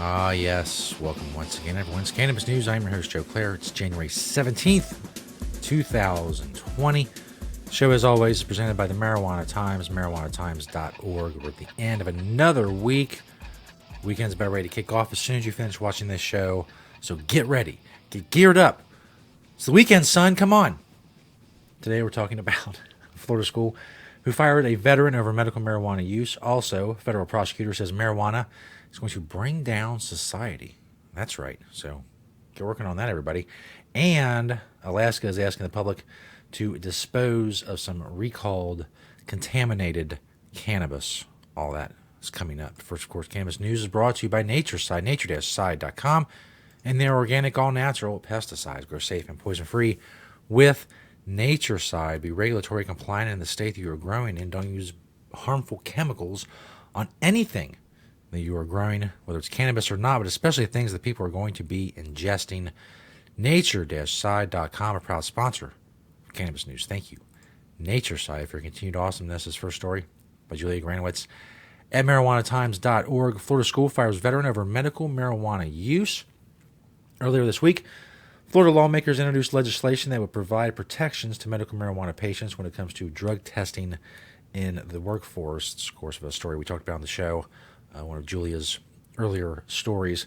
Yes. Welcome once again, everyone's Cannabis News. I'm your host, Joe Klare. It's January 17th, 2020. The show, as always, is presented by the Marijuana Times, marijuanatimes.org. We're at the end of another week. Weekend's about ready to kick off as soon as you finish watching this show. So get ready. Get geared up. It's the weekend, son. Come on. Today we're talking about a Florida school who fired a veteran over medical marijuana use. Also, a federal prosecutor says marijuana is going to bring down society. That's right. So get working on that, everybody. And Alaska is asking the public to dispose of some recalled, contaminated cannabis. All that is coming up. First, of course, Cannabis News is brought to you by Natureside, nature-side.com, and their organic, all-natural pesticides. Grow safe and poison-free with Natureside. Be regulatory compliant in the state that you are growing in. Don't use harmful chemicals on anything that you are growing, whether it's cannabis or not, but especially things that people are going to be ingesting. Nature-side.com, a proud sponsor of Cannabis News. Thank you, Natureside, for your continued awesomeness. This first story by Julia Granowitz at marijuanatimes.org. Florida school fires veteran over medical marijuana use. Earlier this week, Florida lawmakers introduced legislation that would provide protections to medical marijuana patients when it comes to drug testing in the workforce. It's, of course, a story we talked about on the show, one of Julia's earlier stories.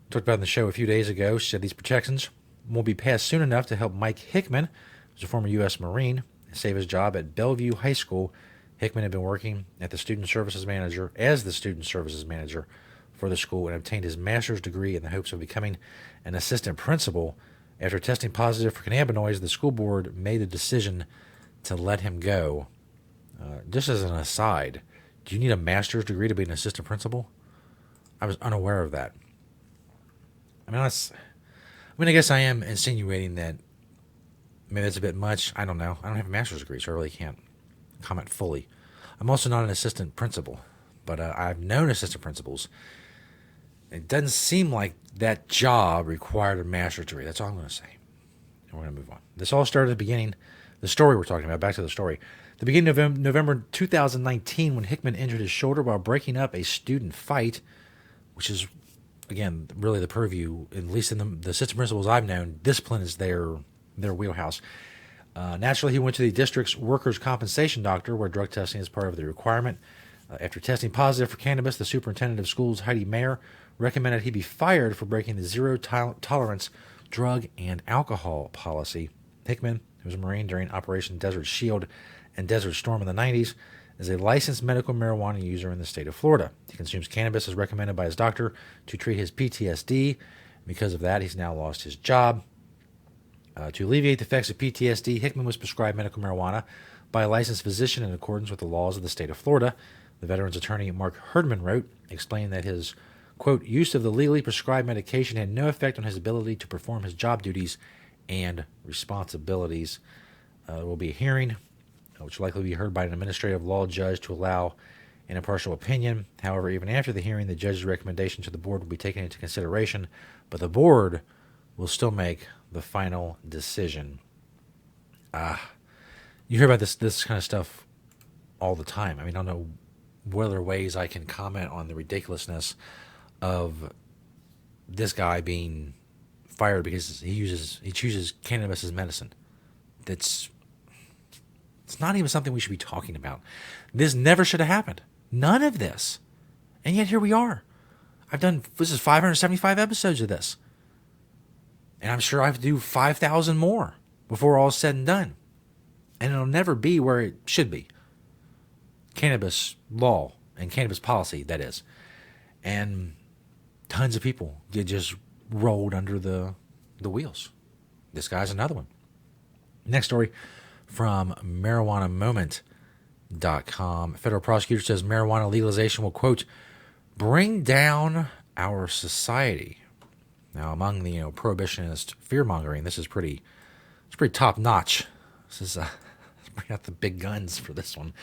We talked about in the show a few days ago. She said these protections won't be passed soon enough to help Mike Hickman, who's a former U.S. Marine, save his job at Bellevue High School. Hickman had been working as the student services manager for the school and obtained his master's degree in the hopes of becoming an assistant principal. After testing positive for cannabinoids, the school board made the decision to let him go. Just as an aside, do you need a master's degree to be an assistant principal? I was unaware of that. I guess I am insinuating that maybe that's a bit much. I don't know. I don't have a master's degree, so I really can't comment fully. I'm also not an assistant principal, but I've known assistant principals. It doesn't seem like that job required a master's degree. That's all I'm going to say. And we're going to move on. This all started at the beginning. The story we're talking about, back to the story. The beginning of November 2019, when Hickman injured his shoulder while breaking up a student fight, which is, again, really the purview, at least in the assistant principals I've known, discipline is their wheelhouse. Naturally, he went to the district's workers' compensation doctor, where drug testing is part of the requirement. After testing positive for cannabis, the superintendent of schools, Heidi Mayer, recommended he be fired for breaking the zero-tolerance drug and alcohol policy. Hickman, who was a Marine during Operation Desert Shield and Desert Storm in the 90s, is a licensed medical marijuana user in the state of Florida. He consumes cannabis as recommended by his doctor to treat his PTSD. Because of that, he's now lost his job. To alleviate the effects of PTSD, Hickman was prescribed medical marijuana by a licensed physician in accordance with the laws of the state of Florida. The veteran's attorney, Mark Herdman, wrote, explaining that his, quote, use of the legally prescribed medication had no effect on his ability to perform his job duties and responsibilities. There will be a hearing, which will likely be heard by an administrative law judge to allow an impartial opinion. However, even after the hearing, the judge's recommendation to the board will be taken into consideration, but the board will still make the final decision. You hear about this kind of stuff all the time. I don't know what other ways I can comment on the ridiculousness of this guy being fired because he chooses cannabis as medicine. It's not even something we should be talking about. This never should have happened. None of this. And yet here we are. This is 575 episodes of this. And I'm sure I have to do 5,000 more before all is said and done. And it'll never be where it should be. Cannabis law and cannabis policy, that is. And tons of people get just rolled under the wheels. This guy's another one. Next story from marijuanamoment.com. Federal prosecutor says marijuana legalization will, quote, bring down our society. Now, among the prohibitionist fear-mongering, this is pretty top-notch. This is bring out the big guns for this one.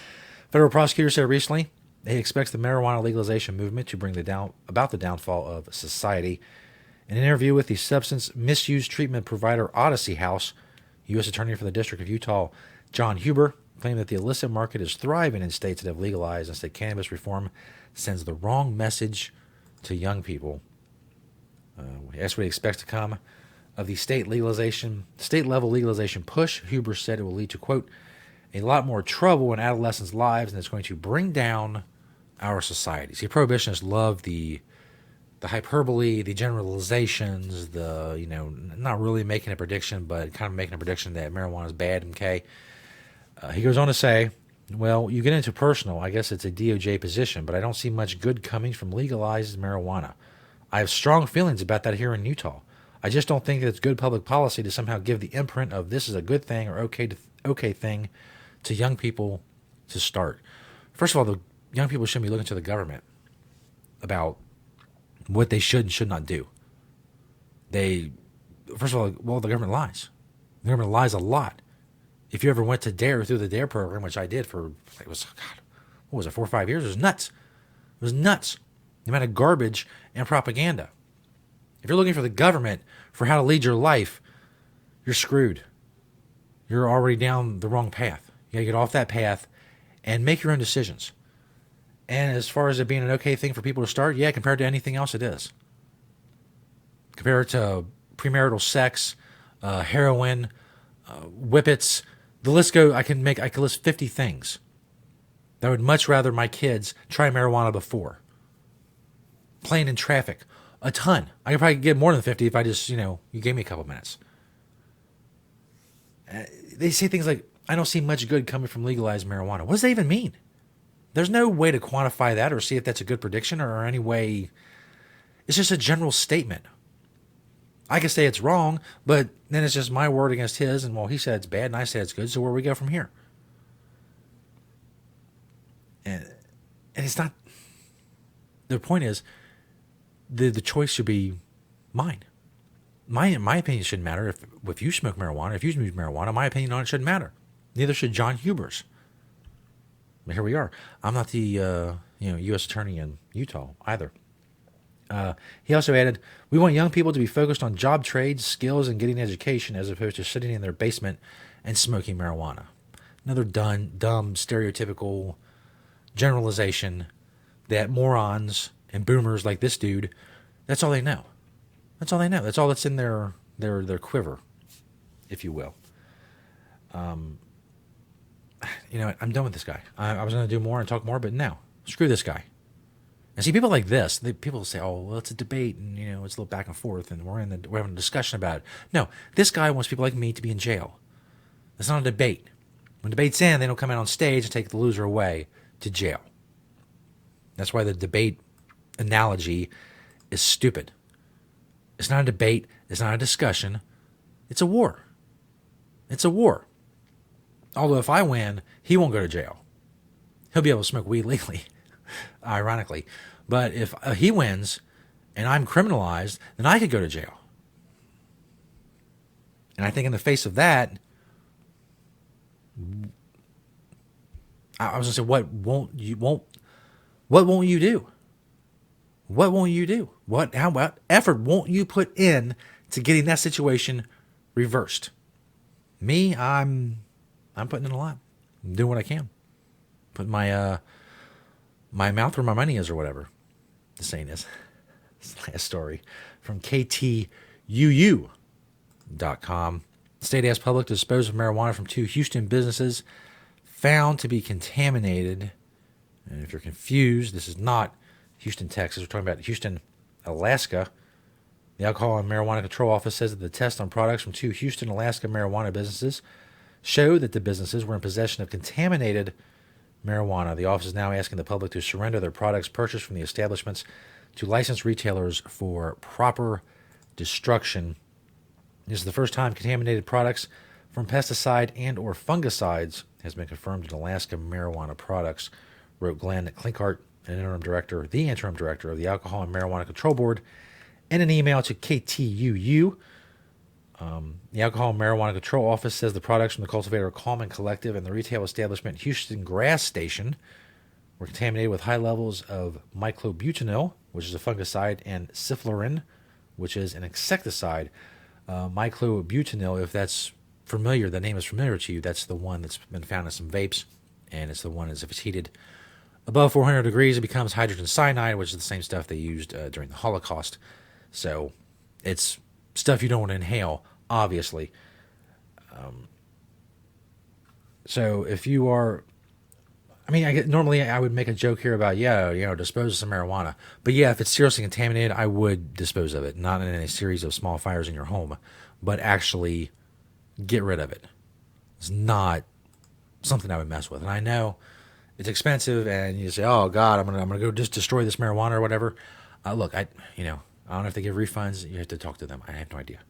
Federal prosecutor said recently he expects the marijuana legalization movement to bring about the downfall of society. In an interview with the substance misuse treatment provider Odyssey House, U.S. Attorney for the District of Utah, John Huber, claimed that the illicit market is thriving in states that have legalized and said cannabis reform sends the wrong message to young people. That's what he expects to come of the state level legalization push. Huber said it will lead to, quote, a lot more trouble in adolescents' lives, and it's going to bring down our society. See, prohibitionists love the hyperbole, the generalizations, not really making a prediction, but kind of making a prediction that marijuana is bad. Okay. He goes on to say, well, you get into personal. I guess it's a DOJ position, but I don't see much good coming from legalized marijuana. I have strong feelings about that here in Utah. I just don't think it's good public policy to somehow give the imprint of this is a good thing or okay thing to young people to start. First of all, the young people shouldn't be looking to the government about what they should and should not do. First of all, the government lies. The government lies a lot. If you ever went to DARE through the DARE program, which I did for, 4 or 5 years, it was nuts. It was nuts. The amount of garbage and propaganda. If you're looking for the government for how to lead your life, you're screwed. You're already down the wrong path. You gotta get off that path and make your own decisions. And as far as it being an okay thing for people to start, yeah, compared to anything else, it is. Compared to premarital sex, heroin, whippets, the list goes. I could list 50 things that I would much rather my kids try marijuana before. Playing in traffic, a ton. I could probably get more than 50 if I just, you gave me a couple minutes. They say things like, I don't see much good coming from legalized marijuana. What does that even mean? There's no way to quantify that or see if that's a good prediction or any way. It's just a general statement. I can say it's wrong, but then it's just my word against his, and well, he said it's bad, and I said it's good, so where do we go from here? And it's not. The point is, the choice should be mine. My opinion shouldn't matter if you smoke marijuana. If you use marijuana, my opinion on it shouldn't matter. Neither should John Huber's. But here we are. I'm not the U.S. attorney in Utah either. He also added, we want young people to be focused on job trades, skills, and getting education as opposed to sitting in their basement and smoking marijuana. Another dumb, stereotypical generalization that morons and boomers like this dude, that's all they know. That's all they know. That's all that's in their quiver, if you will. I'm done with this guy. I was going to do more and talk more, but no. Screw this guy. And see, people like this, people say, oh, well, it's a debate, and, it's a little back and forth, and we're having a discussion about it. No, this guy wants people like me to be in jail. It's not a debate. When debates end, they don't come out on stage and take the loser away to jail. That's why the debate analogy is stupid. It's not a debate. It's not a discussion. It's a war. It's a war. Although if I win, he won't go to jail. He'll be able to smoke weed legally, ironically. But if he wins and I'm criminalized, then I could go to jail. And I think in the face of that, I was going to say, what won't you do? What won't you do? What effort won't you put in to getting that situation reversed? Me, I'm putting in a lot. I'm doing what I can. Putting my mouth where my money is, or whatever the saying is. This last story from KTUU.com. The state asked public to dispose of marijuana from 2 Houston businesses found to be contaminated. And if you're confused, this is not Houston, Texas. We're talking about Houston, Alaska. The Alcohol and Marijuana Control Office says that the test on products from 2 Houston, Alaska marijuana businesses showed that the businesses were in possession of contaminated marijuana. The office is now asking the public to surrender their products purchased from the establishments to licensed retailers for proper destruction. This is the first time contaminated products from pesticide and or fungicides has been confirmed in Alaska marijuana products, wrote Glenn Klinkart, the interim director of the Alcohol and Marijuana Control Board, in an email to KTUU. The Alcohol and Marijuana Control Office says the products from the cultivator Calm and Collective and the retail establishment Houston Grass Station were contaminated with high levels of myclobutanil, which is a fungicide, and syphorin, which is an insecticide. Myclobutanil, if that's familiar, the name is familiar to you, that's the one that's been found in some vapes, and it's the one as if it's heated above 400 degrees, it becomes hydrogen cyanide, which is the same stuff they used during the Holocaust. So It's stuff you don't want to inhale, obviously. So if you are, normally I would make a joke here about, dispose of some marijuana. But yeah, if it's seriously contaminated, I would dispose of it. Not in a series of small fires in your home, but actually get rid of it. It's not something I would mess with. And I know it's expensive, and you say, "Oh God, I'm gonna go just destroy this marijuana or whatever." Look, I don't know if they give refunds. You have to talk to them. I have no idea.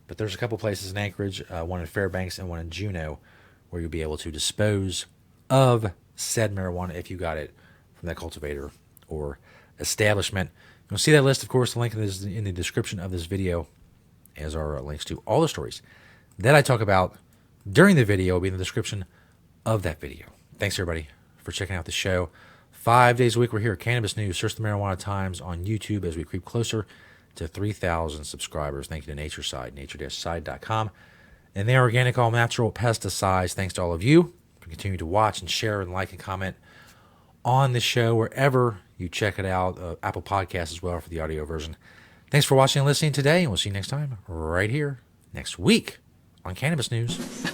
But there's a couple places in Anchorage, one in Fairbanks and one in Juneau, where you'll be able to dispose of said marijuana if you got it from that cultivator or establishment. You'll see that list, of course. The link is in the description of this video, as are links to all the stories that I talk about during the video will be in the description of that video. Thanks, everybody, for checking out the show. 5 days a week, we're here at Cannabis News. Search the Marijuana Times on YouTube as we creep closer to 3,000 subscribers. Thank you to Natureside, nature-side.com. And their organic, all-natural pesticides. Thanks to all of you for continuing to watch and share and like and comment on the show wherever you check it out. Apple Podcasts as well for the audio version. Thanks for watching and listening today, and we'll see you next time right here next week on Cannabis News.